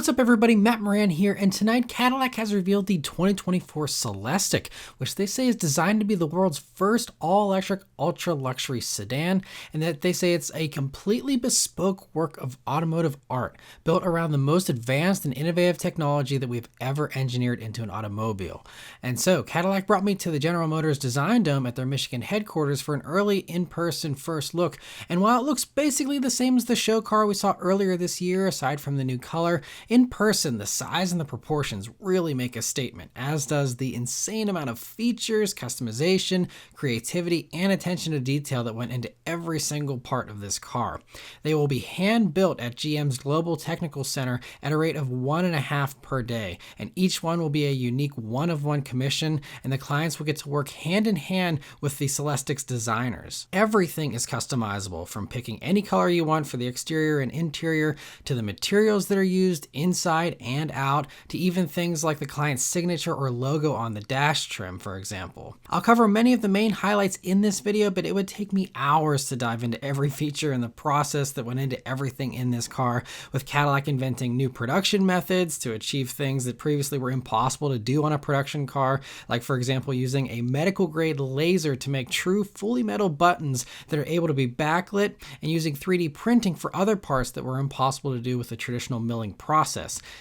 What's up everybody, Matt Maran here, and tonight Cadillac has revealed the 2024 Celestiq, which they say is designed to be the world's first all-electric ultra-luxury sedan, and that they say it's a completely bespoke work of automotive art, built around the most advanced and innovative technology that we've ever engineered into an automobile. And so Cadillac brought me to the General Motors Design Dome at their Michigan headquarters for an early in-person first look, and while it looks basically the same as the show car we saw earlier this year, aside from the new color, in person, the size and the proportions really make a statement, as does the insane amount of features, customization, creativity, and attention to detail that went into every single part of this car. They will be hand-built at GM's Global Technical Center at a rate of 1.5 per day, and each one will be a unique one-of-one commission, and the clients will get to work hand-in-hand with the Celestiq's designers. Everything is customizable, from picking any color you want for the exterior and interior, to the materials that are used inside and out, to even things like the client's signature or logo on the dash trim, for example. I'll cover many of the main highlights in this video, but it would take me hours to dive into every feature and the process that went into everything in this car, with Cadillac inventing new production methods to achieve things that previously were impossible to do on a production car, like for example using a medical grade laser to make true fully metal buttons that are able to be backlit, and using 3D printing for other parts that were impossible to do with the traditional milling process.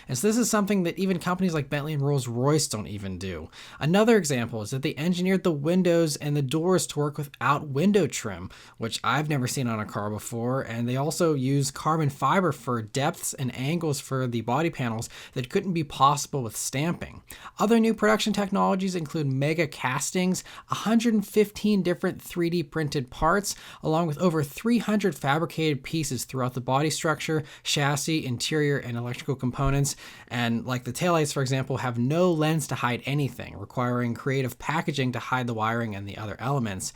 And so this is something that even companies like Bentley and Rolls-Royce don't even do. Another example is that they engineered the windows and the doors to work without window trim, which I've never seen on a car before, and they also use carbon fiber for depths and angles for the body panels that couldn't be possible with stamping. Other new production technologies include mega castings, 115 different 3D printed parts, along with over 300 fabricated pieces throughout the body structure, chassis, interior, and electrical components. And like the taillights, for example, have no lens to hide anything, requiring creative packaging to hide the wiring and the other elements.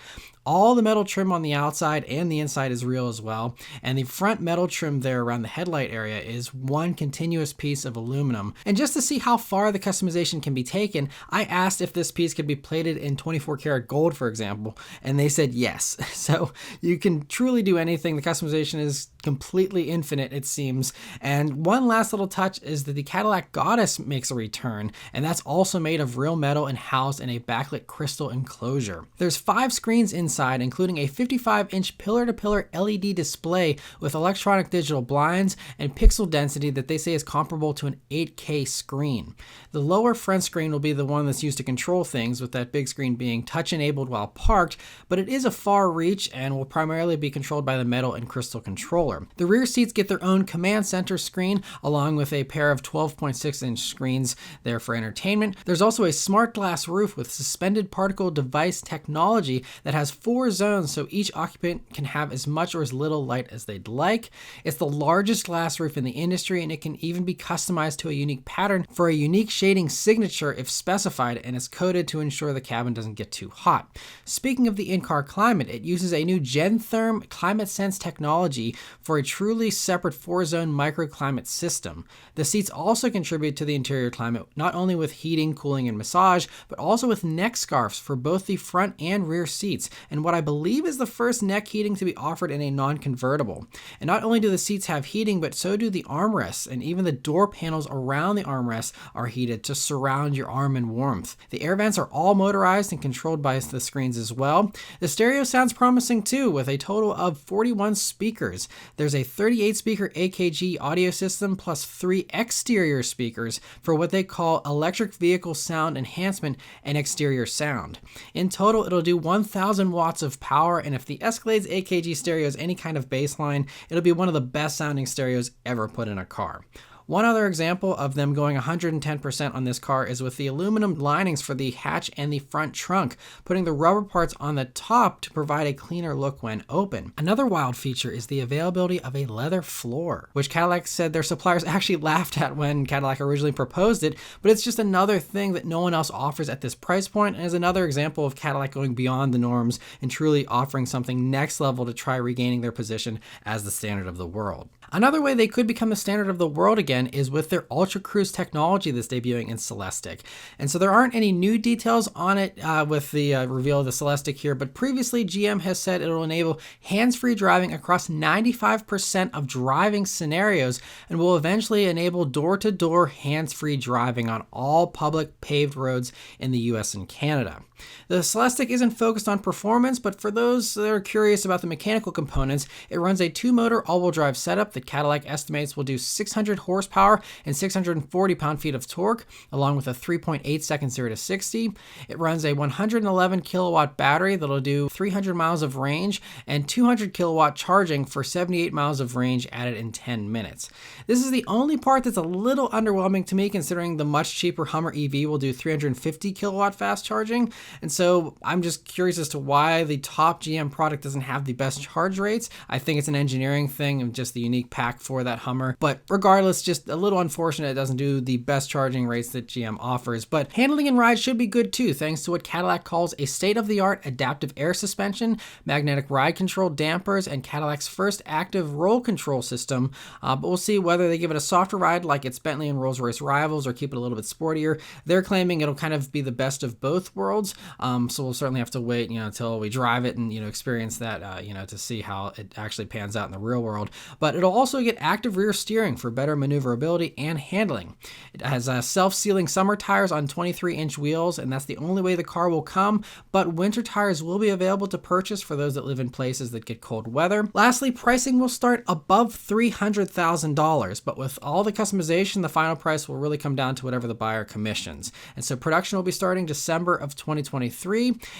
All the metal trim on the outside and the inside is real as well, and the front metal trim there around the headlight area is one continuous piece of aluminum. And just to see how far the customization can be taken, I asked if this piece could be plated in 24 karat gold, for example, and they said yes. So you can truly do anything. The customization is completely infinite, it seems. And one last little touch is that the Cadillac Goddess makes a return, and that's also made of real metal and housed in a backlit crystal enclosure. There's 5 screens inside, including a 55-inch pillar-to-pillar LED display with electronic digital blinds and pixel density that they say is comparable to an 8K screen. The lower front screen will be the one that's used to control things, with that big screen being touch-enabled while parked, but it is a far reach and will primarily be controlled by the metal and crystal controller. The rear seats get their own command center screen, along with a pair of 12.6-inch screens there for entertainment. There's also a smart glass roof with suspended particle device technology that has 4 zones, so each occupant can have as much or as little light as they'd like. It's the largest glass roof in the industry, and it can even be customized to a unique pattern for a unique shading signature if specified, and is coated to ensure the cabin doesn't get too hot. Speaking of the in-car climate, it uses a new GenTherm ClimateSense technology for a truly separate 4-zone microclimate system. The seats also contribute to the interior climate, not only with heating, cooling, and massage, but also with neck scarves for both the front and rear seats, and what I believe is the first neck heating to be offered in a non-convertible. And not only do the seats have heating, but so do the armrests, and even the door panels around the armrests are heated to surround your arm in warmth. The air vents are all motorized and controlled by the screens as well. The stereo sounds promising too, with a total of 41 speakers. There's a 38-speaker AKG audio system plus 3 exterior speakers for what they call electric vehicle sound enhancement and exterior sound. In total, it'll do 1,000 watts of power, and if the Escalade's AKG stereo is any kind of baseline, it'll be one of the best sounding stereos ever put in a car. One other example of them going 110% on this car is with the aluminum linings for the hatch and the front trunk, putting the rubber parts on the top to provide a cleaner look when open. Another wild feature is the availability of a leather floor, which Cadillac said their suppliers actually laughed at when Cadillac originally proposed it, but it's just another thing that no one else offers at this price point, and is another example of Cadillac going beyond the norms and truly offering something next level to try regaining their position as the standard of the world. Another way they could become the standard of the world again again is with their Ultra Cruise technology that's debuting in Celestiq. And so there aren't any new details on it with the reveal of the Celestiq here, but previously GM has said it will enable hands-free driving across 95% of driving scenarios and will eventually enable door-to-door hands-free driving on all public paved roads in the US and Canada. The Celestiq isn't focused on performance, but for those that are curious about the mechanical components, it runs a 2-motor all-wheel drive setup that Cadillac estimates will do 600 horsepower and 640 pound-feet of torque, along with a 3.8-second 0 to 60. It runs a 111 kilowatt battery that'll do 300 miles of range and 200 kilowatt charging for 78 miles of range added in 10 minutes. This is the only part that's a little underwhelming to me, considering the much cheaper Hummer EV will do 350 kilowatt fast charging. And so I'm just curious as to why the top GM product doesn't have the best charge rates. I think it's an engineering thing and just the unique pack for that Hummer. But regardless, just a little unfortunate it doesn't do the best charging rates that GM offers. But handling and ride should be good too, thanks to what Cadillac calls a state-of-the-art adaptive air suspension, magnetic ride control dampers, and Cadillac's first active roll control system. But we'll see whether they give it a softer ride like its Bentley and Rolls-Royce rivals or keep it a little bit sportier. They're claiming it'll kind of be the best of both worlds. So we'll certainly have to wait, until we drive it and, experience that, to see how it actually pans out in the real world. But it'll also get active rear steering for better maneuverability and handling. It has self-sealing summer tires on 23-inch wheels, and that's the only way the car will come, but winter tires will be available to purchase for those that live in places that get cold weather. Lastly, pricing will start above $300,000, but with all the customization, the final price will really come down to whatever the buyer commissions. And so production will be starting December of 2023.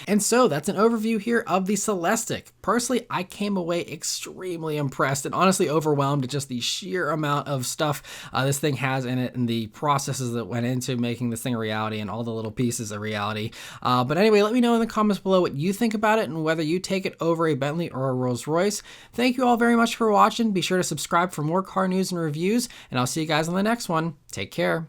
And so that's an overview here of the Celestiq. Personally, I came away extremely impressed and honestly overwhelmed at just the sheer amount of stuff this thing has in it and the processes that went into making this thing a reality and all the little pieces a reality. But anyway, let me know in the comments below what you think about it and whether you take it over a Bentley or a Rolls-Royce. Thank you all very much for watching. Be sure to subscribe for more car news and reviews, and I'll see you guys on the next one. Take care.